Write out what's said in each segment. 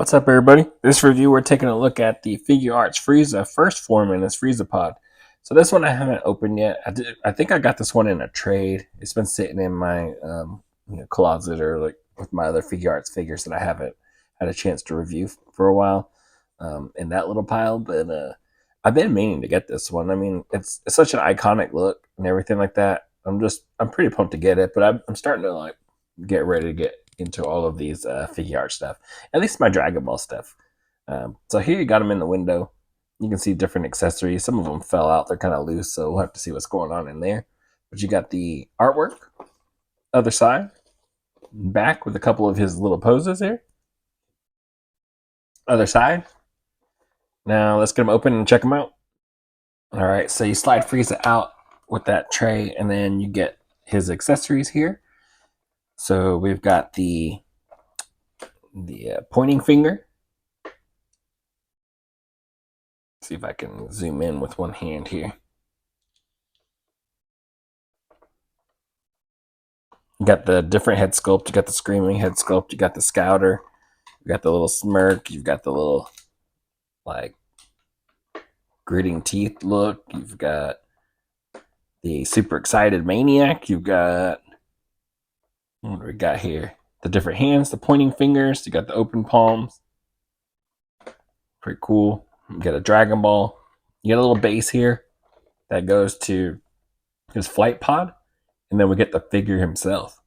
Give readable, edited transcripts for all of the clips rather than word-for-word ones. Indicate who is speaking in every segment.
Speaker 1: What's up, everybody? This review, we're taking a look at the Figuarts Frieza first form in this Frieza pod. So this one I haven't opened yet. I think I got this one in a trade. It's been sitting in my closet or like with my other Figuarts figures that I haven't had a chance to review for a while in that little pile. But I've been meaning to get this one. I mean, it's such an iconic look and everything like that. I'm pretty pumped to get it, but I'm starting to like get ready to get into all of these Figuart stuff. At least my Dragon Ball stuff. So here you got them in the window. You can see different accessories. Some of them fell out. They're kind of loose, so we'll have to see what's going on in there. But you got the artwork, other side, back with a couple of his little poses here. Other side. Now let's get them open and check them out. All right, so you slide Frieza out with that tray, and then you get his accessories here. So we've got the pointing finger. See if I can zoom in with one hand here. You got the different head sculpt. You got the screaming head sculpt. You got the scouter. You got the little smirk. You've got the little like gritting teeth look. You've got the super excited maniac. You've got, what do we got here? The different hands, the pointing fingers. You got the open palms. Pretty cool. You got a Dragon Ball. You got a little base here that goes to his flight pod. And then we get the figure himself.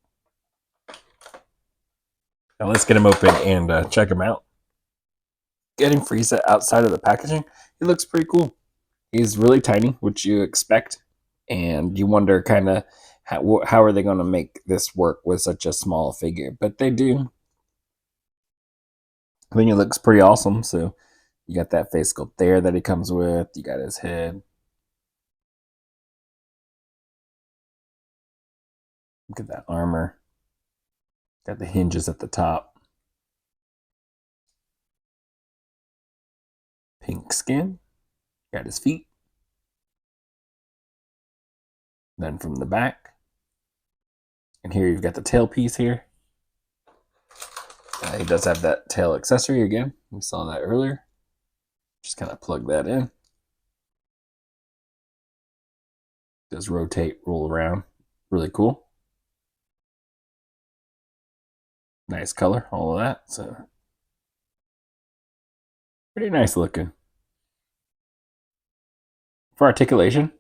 Speaker 1: Now let's get him open and check him out. Getting Frieza outside of the packaging, he looks pretty cool. He's really tiny, which you expect. And you wonder kind of how are they going to make this work with such a small figure. But they do. I think it looks pretty awesome. So you got that face sculpt there that he comes with. You got his head. Look at that armor. Got the hinges at the top. Pink skin. Got his feet. Then from the back. And here you've got the tail piece here. He does have that tail accessory again. We saw that earlier. Just kind of plug that in. Does rotate, roll around. Really cool. Nice color, all of that. So pretty nice looking. For articulation,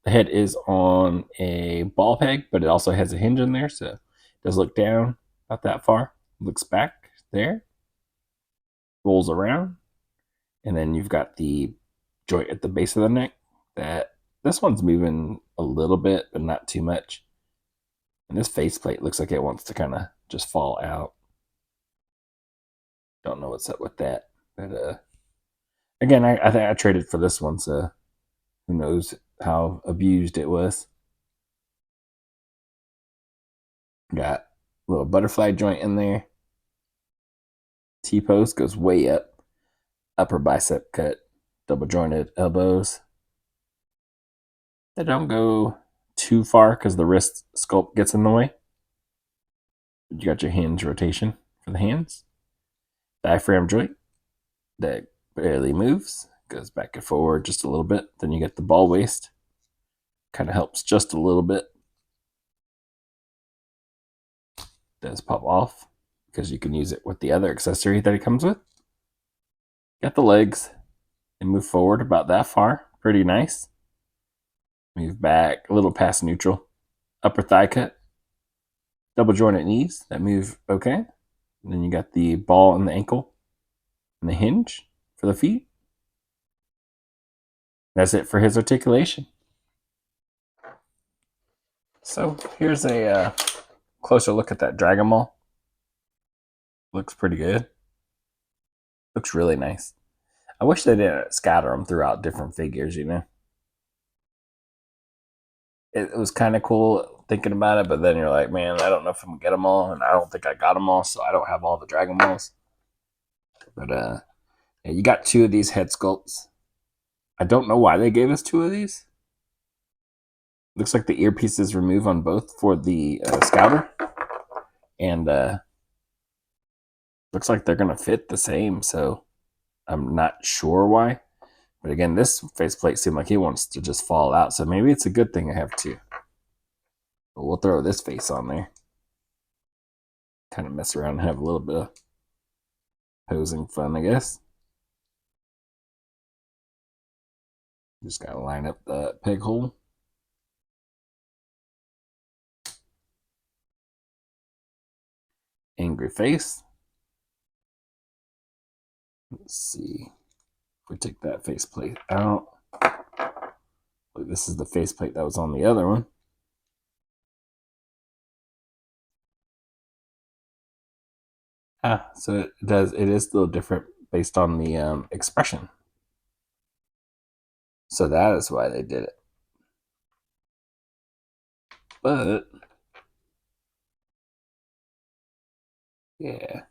Speaker 1: the head is on a ball peg, but it also has a hinge in there, so it does look down about that far. Looks back there, rolls around, and then you've got the joint at the base of the neck. That this one's moving a little bit, but not too much. And this faceplate looks like it wants to kind of just fall out. Don't know what's up with that, but again, I think I traded for this one, so who knows how abused it was. Got a little butterfly joint in there. T-post goes way up. Upper bicep cut. Double jointed elbows. They don't go too far because the wrist sculpt gets in the way. You got your hinge rotation for the hands. Diaphragm joint that barely moves. Goes back and forward just a little bit. Then you get the ball waist. Kind of helps just a little bit. Does pop off because you can use it with the other accessory that it comes with. Got the legs. They move forward about that far. Pretty nice. Move back a little past neutral. Upper thigh cut. Double jointed knees that move okay. And then you got the ball and the ankle and the hinge for the feet. That's it for his articulation. So here's a closer look at that Dragon Ball. Looks pretty good. Looks really nice. I wish they didn't scatter them throughout different figures, you know. It was kind of cool thinking about it, but then you're like, man, I don't know if I'm gonna get them all, and I don't think I got them all, so I don't have all the Dragon Balls. But yeah, you got two of these head sculpts. I don't know why they gave us two of these. Looks like the earpieces remove on both for the scouter, and Looks like they're gonna fit the same, so I'm not sure why. But again, this faceplate seemed like he wants to just fall out, so maybe it's a good thing I have two. But we'll throw this face on there. Kind of mess around and have a little bit of posing fun, I guess. Just gotta line up the peg hole. Angry face. Let's see. If we take that faceplate out. This is the faceplate that was on the other one. So it is a little different based on the expression. So that is why they did it. But yeah.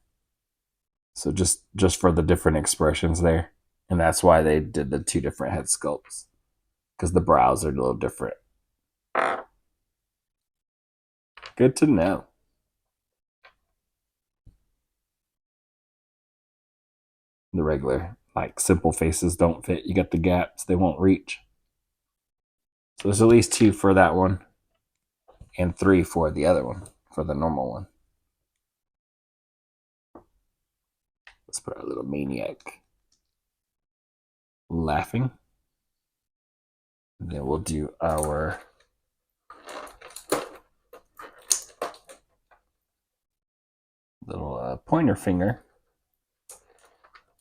Speaker 1: So just for the different expressions there. And that's why they did the two different head sculpts. Because the brows are a little different. Good to know. The regular, like simple faces don't fit. You got the gaps, they won't reach. So there's at least two for that one. And three for the other one, for the normal one. Let's put our little maniac laughing. And then we'll do our little pointer finger.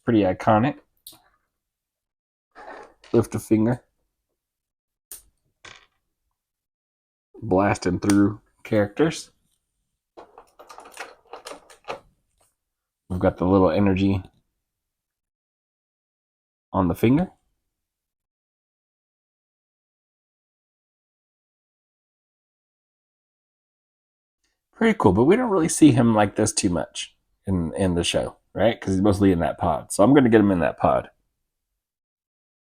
Speaker 1: Pretty iconic. Lift a finger. Blasting through characters. We've got the little energy on the finger. Pretty cool, but we don't really see him like this too much in the show, right? Because he's mostly in that pod. So I'm going to get him in that pod.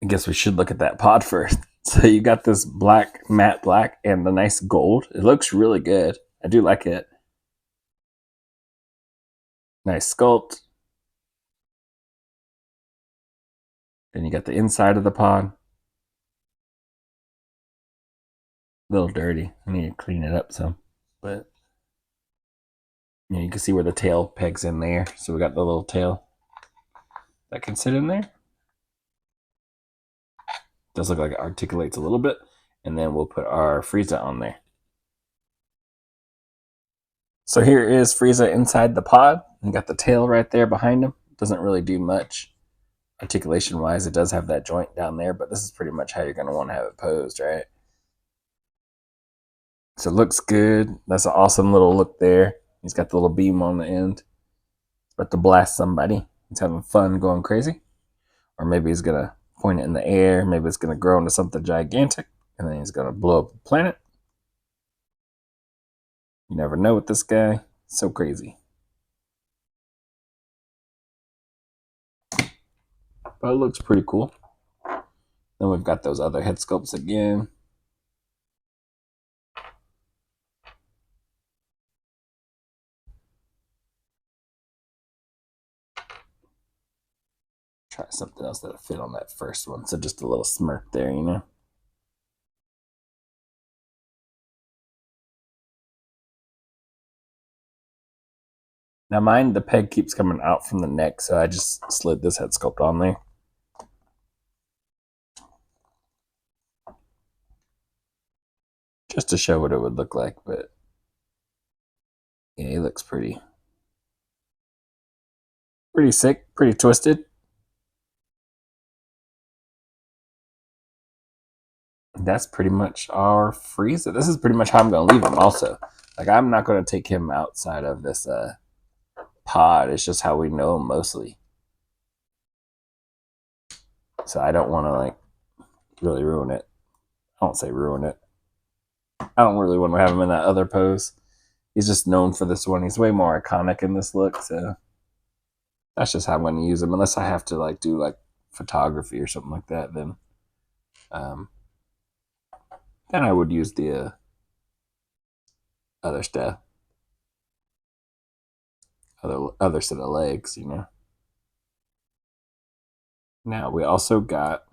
Speaker 1: I guess we should look at that pod first. So you got this black, matte black, and the nice gold. It looks really good. I do like it. Nice sculpt. Then you got the inside of the pod. A little dirty. I need to clean it up some. But you can see where the tail pegs in there. So we got the little tail that can sit in there. Does look like it articulates a little bit. And then we'll put our Frieza on there. So here is Frieza inside the pod. You got the tail right there behind him. Doesn't really do much articulation wise. It does have that joint down there, but this is pretty much how you're going to want to have it posed, right? So it looks good. That's an awesome little look there. He's got the little beam on the end. He's about to blast somebody. He's having fun going crazy. Or maybe he's going to point it in the air. Maybe it's going to grow into something gigantic. And then he's going to blow up the planet. You never know with this guy. So crazy. But it looks pretty cool. Then we've got those other head sculpts again. Try something else that'll fit on that first one. So just a little smirk there, you know. Now mine, the peg keeps coming out from the neck, so I just slid this head sculpt on there. Just to show what it would look like, but yeah, he looks pretty sick, pretty twisted. That's pretty much our Frieza. This is pretty much how I'm going to leave him also. Like, I'm not going to take him outside of this pod. It's just how we know him mostly. So I don't want to, like, really ruin it. I don't say ruin it. I don't really want to have him in that other pose. He's just known for this one. He's way more iconic in this look, so that's just how I'm going to use him. Unless I have to, like, do, like, photography or something like that, then I would use the other stuff. other set of legs, you know. Now we also got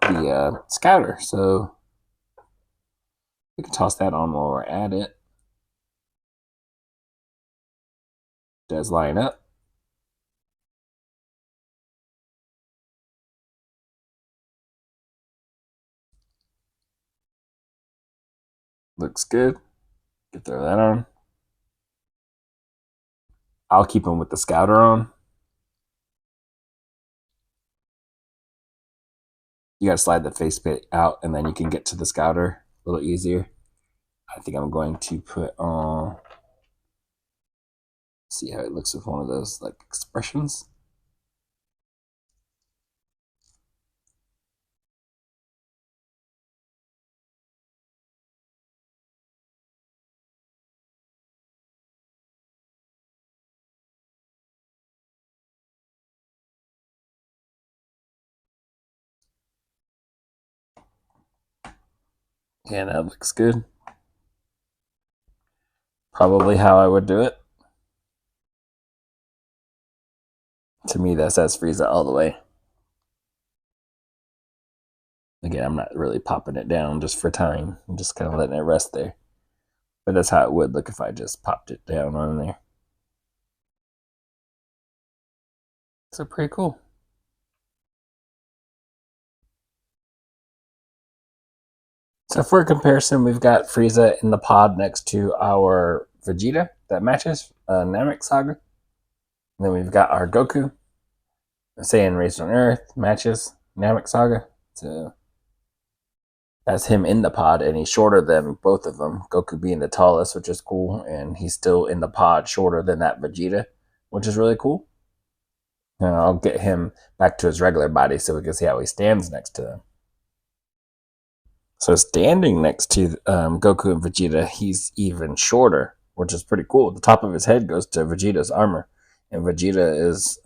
Speaker 1: the scouter, so we can toss that on while we're at it. Does line up. Looks good. Can throw that on. I'll keep him with the scouter on. You gotta slide the faceplate out, and then you can get to the scouter a little easier. I think I'm going to put on. See how it looks with one of those like expressions. Yeah, that looks good. Probably how I would do it. To me, that says Frieza all the way. Again, I'm not really popping it down just for time. I'm just kind of letting it rest there. But that's how it would look if I just popped it down on there. So pretty cool. So for comparison, we've got Frieza in the pod next to our Vegeta that matches Namek Saga. And then we've got our Goku, Saiyan Raised on Earth, matches Namek Saga. So that's him in the pod, and he's shorter than both of them. Goku being the tallest, which is cool, and he's still in the pod shorter than that Vegeta, which is really cool. And I'll get him back to his regular body so we can see how he stands next to them. So standing next to Goku and Vegeta, he's even shorter, which is pretty cool. The top of his head goes to Vegeta's armor, and Vegeta is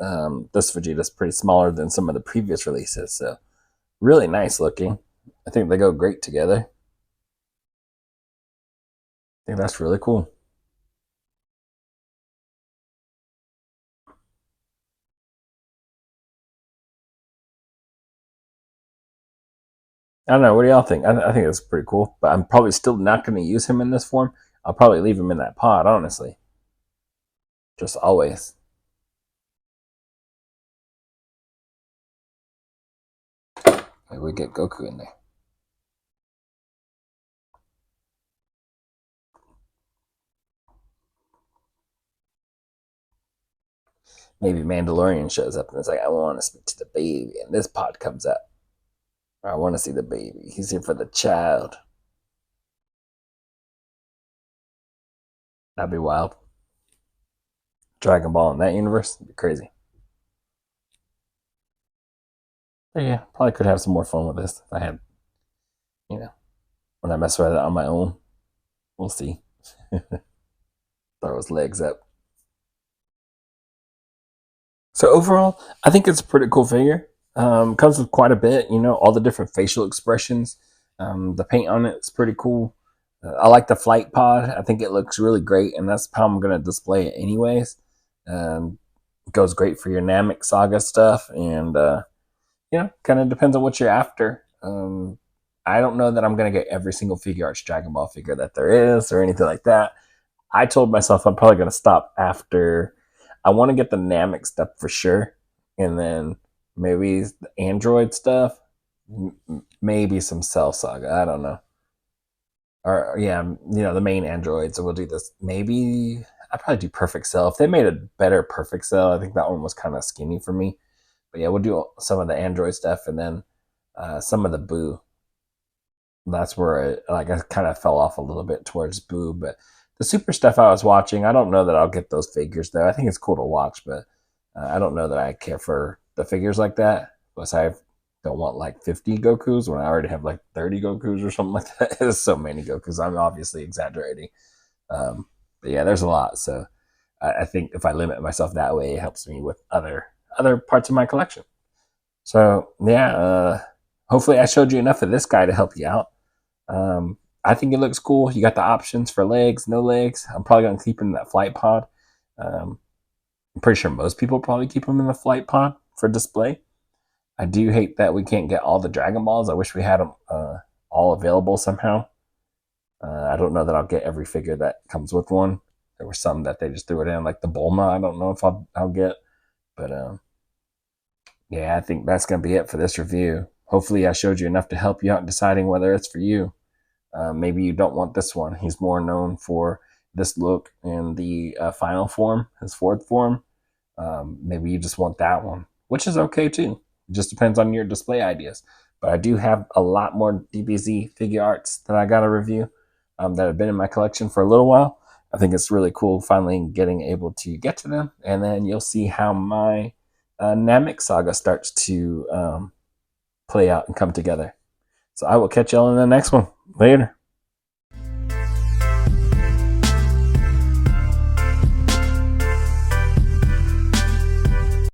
Speaker 1: this Vegeta is pretty smaller than some of the previous releases. So really nice looking. I think they go great together. I think that's really cool. I don't know. What do y'all think? I think it's pretty cool, but I'm probably still not going to use him in this form. I'll probably leave him in that pod, honestly. Just always. Maybe we get Goku in there. Maybe Mandalorian shows up and it's like, I want to speak to the baby, and this pod comes up. I want to see the baby. He's here for the child. That'd be wild. Dragon Ball in that universe would be crazy. But yeah, probably could have some more fun with this if I had, you know, when I mess with it on my own. We'll see. Throw his legs up. So overall, I think it's a pretty cool figure. Comes with quite a bit, you know, all the different facial expressions. The paint on it is pretty cool. I like the flight pod. I think it looks really great, and that's how I'm going to display it anyways. It goes great for your Namek Saga stuff, and you know, kind of depends on what you're after. I don't know that I'm going to get every single Figuarts Dragon Ball figure that there is or anything like that. I told myself I'm probably going to stop after. I want to get the Namek stuff for sure, and then maybe the Android stuff, maybe some Cell Saga. I don't know, or yeah, you know, the main androids. So we'll do this. Maybe I'd probably do Perfect Cell. If they made a better Perfect Cell, I think that one was kind of skinny for me. But yeah, we'll do some of the Android stuff, and then some of the Boo. That's where I kind of fell off a little bit towards Boo, but the Super stuff I was watching, I don't know that I'll get those figures though. I think it's cool to watch, but I don't know that I care for the figures like that. Plus, I don't want like 50 Gokus when I already have like 30 Gokus or something like that. There's so many Gokus. I'm obviously exaggerating, but yeah, there's a lot. So I think if I limit myself that way, it helps me with other parts of my collection. So yeah, hopefully I showed you enough of this guy to help you out. I think it looks cool. You got the options for legs, no legs. I'm probably going to keep him in that flight pod. Um, I'm pretty sure most people probably keep him in the flight pod for display. I do hate that we can't get all the Dragon Balls. I wish we had them all available somehow. I don't know that I'll get every figure that comes with one. There were some that they just threw it in, like the Bulma. I don't know if I'll get, but yeah, I think that's gonna be it for this review. Hopefully, I showed you enough to help you out in deciding whether it's for you. Maybe you don't want this one. He's more known for this look in the final form, his fourth form. Maybe you just want that one, which is okay too. It just depends on your display ideas. But I do have a lot more DBZ figure arts that I got to review that have been in my collection for a little while. I think it's really cool finally getting able to get to them. And then you'll see how my Namek Saga starts to play out and come together. So I will catch y'all in the next one. Later.